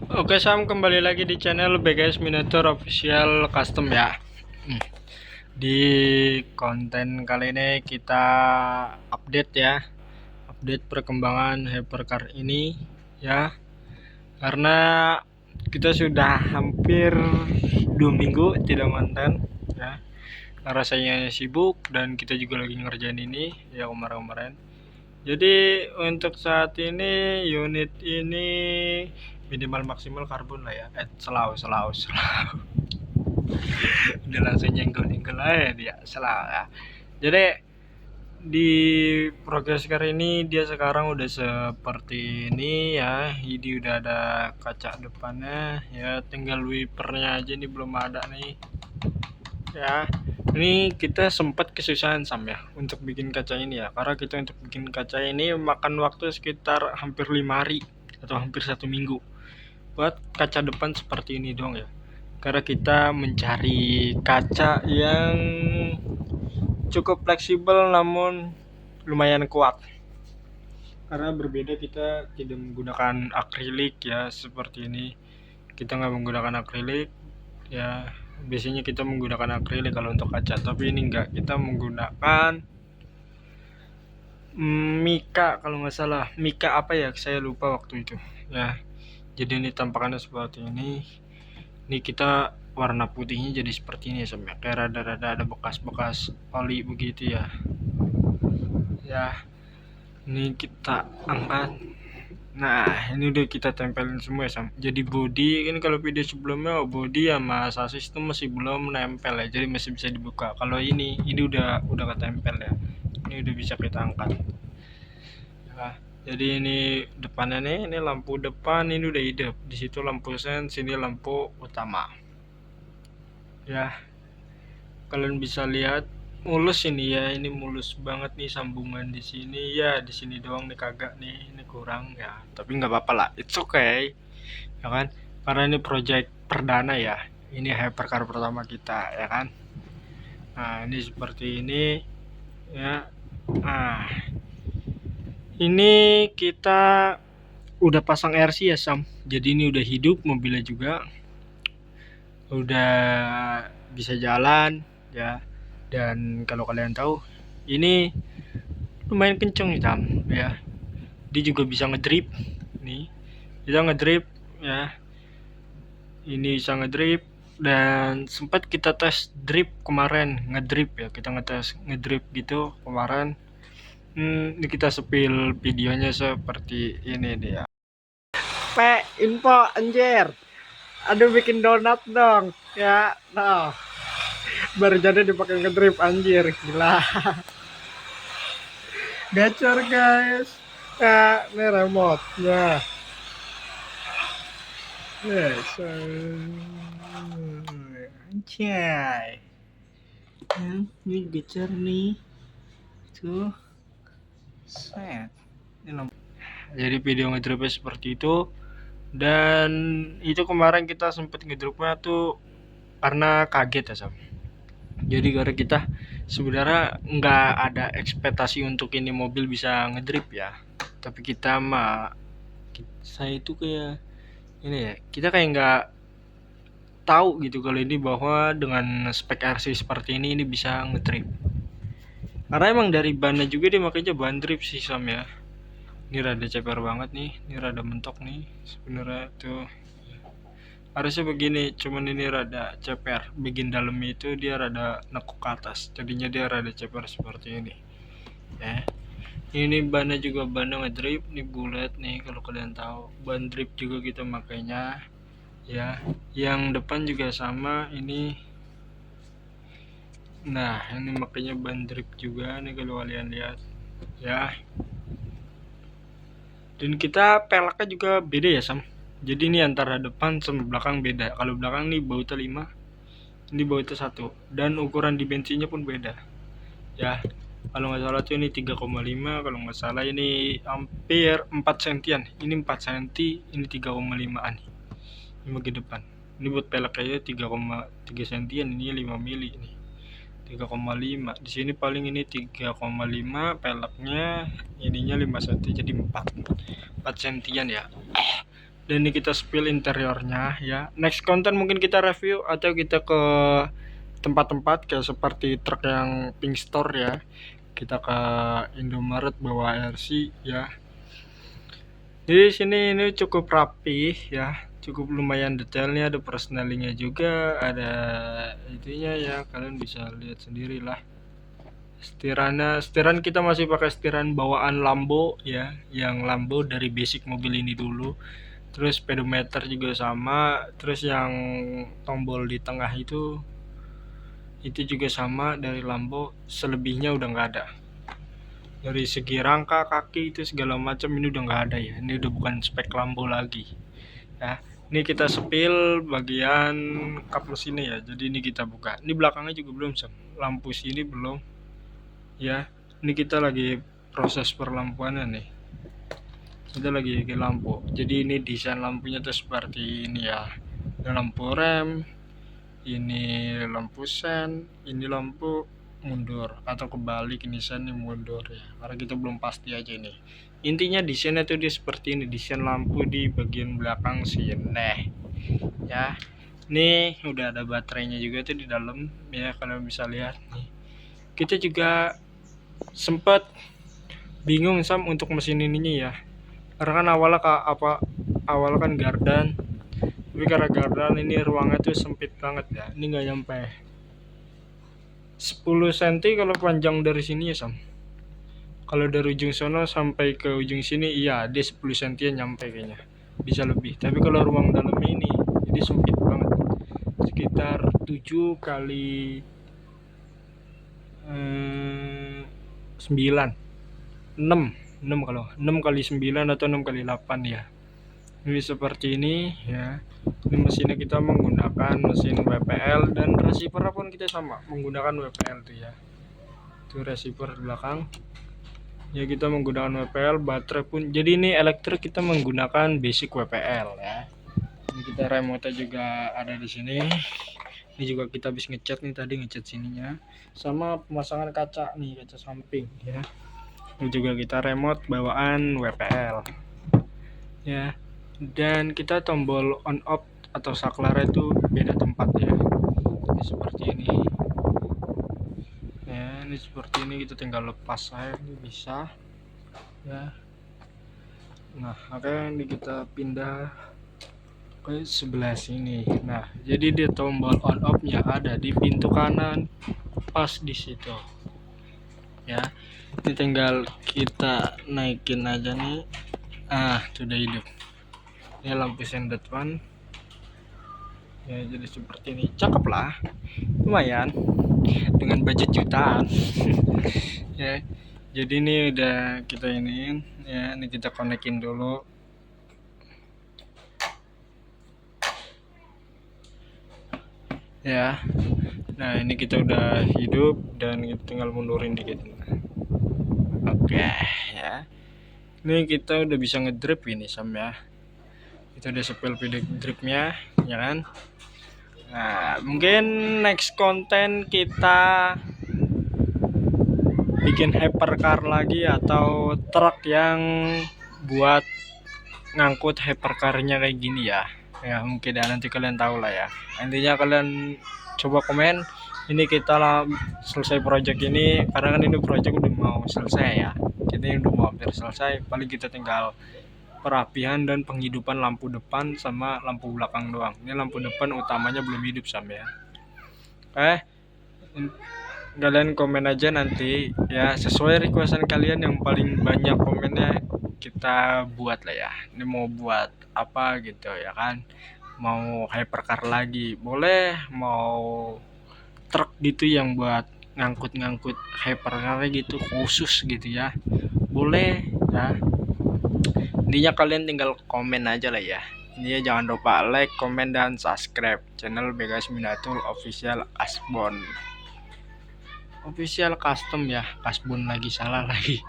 Oke Sam, kembali lagi di channel BGS Miniatur Official Custom ya. Di konten kali ini kita update ya, update perkembangan hypercar ini ya. Karena kita sudah hampir 2 minggu tidak konten ya. Karena saya sibuk dan kita juga lagi ngerjain ini ya kemarin-kemarin. Jadi untuk saat ini unit ini minimal maksimal karbon lah ya. Selau. Udah langsung nyenggol aja dia selau ya. Jadi di progres car ini dia sekarang udah seperti ini ya. Ini udah ada kaca depannya ya, tinggal wipernya aja nih belum ada nih ya. Ini kita sempat kesusahan Sam ya untuk bikin kaca ini ya, karena kita untuk bikin kaca ini makan waktu sekitar hampir 5 hari atau hampir 1 minggu buat kaca depan seperti ini dong ya, karena kita mencari kaca yang cukup fleksibel namun lumayan kuat, karena berbeda kita tidak menggunakan akrilik ya seperti ini. Kita nggak menggunakan akrilik ya, biasanya kita menggunakan akrilik kalau untuk kaca, tapi ini enggak, kita menggunakan mika kalau nggak salah, mika apa ya saya lupa waktu itu ya. Jadi ini tampakannya seperti ini. Ini kita warna putihnya jadi seperti ini sampai kayak rada-rada ada bekas-bekas oli begitu ya. Ya, ini kita angkat. Nah, ini udah kita tempelin semua ya. Jadi body ini, kalau video sebelumnya body sama sasis itu masih belum nempel ya, jadi masih bisa dibuka. Kalau ini udah ketempel ya. Ini udah bisa kita angkat. Ya, jadi ini depannya nih, ini lampu depan ini udah hidup. Di situ lampu sen, sini lampu utama. Ya, kalian bisa lihat mulus ini ya, ini mulus banget nih sambungan di sini ya. Di sini doang nih kagak nih, ini kurang ya, tapi nggak apa-apa lah, it's okay ya kan, karena ini project perdana ya, ini hypercar pertama kita ya kan. Nah ini seperti ini ya. Nah ini kita udah pasang RC ya Sam, jadi ini udah hidup mobilnya juga, udah bisa jalan ya. Dan kalau kalian tahu ini lumayan kenceng nih Tam ya, dia juga bisa ngedrip nih, bisa ngedrip ya, ini bisa ngedrip. Dan sempat kita tes drip kemarin, ngedrip ya, kita ngetes ngedrip gitu kemarin. Ini kita sepil videonya seperti ini dia. Info anjir, aduh bikin donat dong ya. Nah baru jadi dipakai ngedrip anjir, gila. Gacor guys ya, ini remote ya. Yes, anjay. Ini gacor nih tuh, set. Ini lampu. Jadi video ngedropnya seperti itu. Dan itu kemarin kita sempet ngedropnya tuh karena kaget ya Sam. Jadi karena kita sebenarnya nggak ada ekspektasi untuk ini mobil bisa ngedrip ya, tapi kita saya itu kayak ini ya, kita kayak nggak tahu gitu kalau ini, bahwa dengan spek RC seperti ini bisa ngedrip. Karena emang dari bannya juga dia makanya ban drip sih Sam ya. Ini rada ceper banget nih, ini rada mentok nih sebenarnya tuh. Harusnya begini, cuman ini rada ceper. Bagian dalamnya itu dia rada nekuk ke atas, jadinya dia rada ceper seperti ini. Ya. Ini bannya juga bannya ngedrip, nih bulat nih kalau kalian tahu. Ban drip juga kita makainya. Ya, yang depan juga sama ini. Nah, ini makanya ban drip juga nih kalau kalian lihat. Ya. Dan kita pelaknya juga beda ya Sam. Jadi ini antara depan sama belakang beda. Kalau belakang nih bautnya 5, ini bautnya 1. Dan ukuran di bensinnya pun beda. Ya, kalau nggak salah tuh ini 3,5, kalau nggak salah ini hampir 4 sentian. Ini 4 senti, ini 3,5an. Ini bagian depan. Ini buat pelek aja 3,3 sentian, ini 5 mili ini. 3,5. Di sini paling ini 3,5 peleknya, ininya 5 cm jadi 4 sentian ya. Dan ini kita spill interiornya ya. Next konten mungkin kita review atau kita ke tempat-tempat kayak seperti truk yang Pink Store ya. Kita ke Indomaret bawa RC ya. Jadi sini ini cukup rapi ya, cukup lumayan detailnya, ada persnelingnya juga, ada itunya ya, kalian bisa lihat sendiri lah. Setiran kita masih pakai setiran bawaan Lambo ya, yang Lambo dari basic mobil ini dulu. Terus speedometer juga sama, terus yang tombol di tengah itu juga sama dari Lambo, selebihnya udah nggak ada. Dari segi rangka, kaki itu segala macam ini udah nggak ada ya, ini udah bukan spek Lambo lagi ya. Ini kita sepil bagian kap mesin ya, jadi ini kita buka. Ini belakangnya juga belum, lampu sini belum ya. Ini kita lagi proses perlampuannya nih, kita lagi ke lampu. Jadi ini desain lampunya tuh seperti ini ya, ada lampu rem, ini lampu sen, ini lampu mundur atau kebalik, ini sen, ini mundur ya, karena kita belum pasti aja ini. Intinya desainnya tuh dia seperti ini, desain lampu di bagian belakang sini ya. Nih udah ada baterainya juga tuh di dalam ya, kalian bisa lihat nih. Kita juga sempat bingung untuk mesin ininya ya, karena kan awalnya kan gardan, tapi karena gardan ini ruangnya tuh sempit banget ya, ini nggak nyampe 10 cm kalau panjang dari sini ya kalau dari ujung sono sampai ke ujung sini iya dia 10 cm nyampe kayaknya, bisa lebih. Tapi kalau ruang dalamnya ini jadi sempit banget, sekitar 7 kali 9 6 kalau 6 kali 9 atau 6 kali 8 ya. Ini seperti ini ya. Ini mesinnya kita menggunakan mesin WPL, dan receiver pun kita sama menggunakan WPL tuh ya. Itu receiver belakang ya, kita menggunakan WPL. Baterai pun jadi ini elektrik kita menggunakan basic WPL ya. Ini kita remote juga ada di sini. Ini juga kita habis ngecat nih, tadi ngecat sininya, sama pemasangan kaca nih, kaca samping ya. Ini juga kita remote bawaan WPL ya. Dan kita tombol on off atau saklar itu beda tempat ya. Ini seperti ini ya, ini seperti ini, kita tinggal lepas saya, ini bisa ya. Nah oke, ini kita pindah ke sebelah sini. Nah jadi dia tombol on off nya ada di pintu kanan pas di situ ya. Ini tinggal kita naikin aja nih, sudah hidup. Ini lampu sen depan ya, jadi seperti ini, cakep lah, lumayan dengan budget jutaan ya. Jadi ini udah kita iniin ya, ini kita konekin dulu ya. Nah ini kita udah hidup dan kita tinggal mundurin dikit. Oke ya, ini kita udah bisa ngedrip ini ya. Itu udah sepil video dripnya ya kan. Nah mungkin next konten kita bikin hypercar lagi, atau truk yang buat ngangkut hypercarnya kayak gini ya. Ya mungkin ya, nanti kalian tahu lah ya. Intinya kalian coba komen, ini kita lah selesai project ini, karena kan ini project udah mau selesai ya. Jadi udah mau hampir selesai, paling kita tinggal perapian dan penghidupan lampu depan sama lampu belakang doang. Ini lampu depan utamanya belum hidup ya. Kalian komen aja nanti ya, sesuai requestan kalian yang paling banyak komennya kita buat lah ya. Ini mau buat apa gitu ya kan, mau hypercar lagi boleh, mau truk gitu yang buat ngangkut hypercar gitu khusus gitu ya, boleh ya. Intinya kalian tinggal komen aja lah ya. Ini jangan lupa like, komen, dan subscribe channel Begas Minatul Official Kasbon. Official custom ya, Kasbon lagi, salah lagi.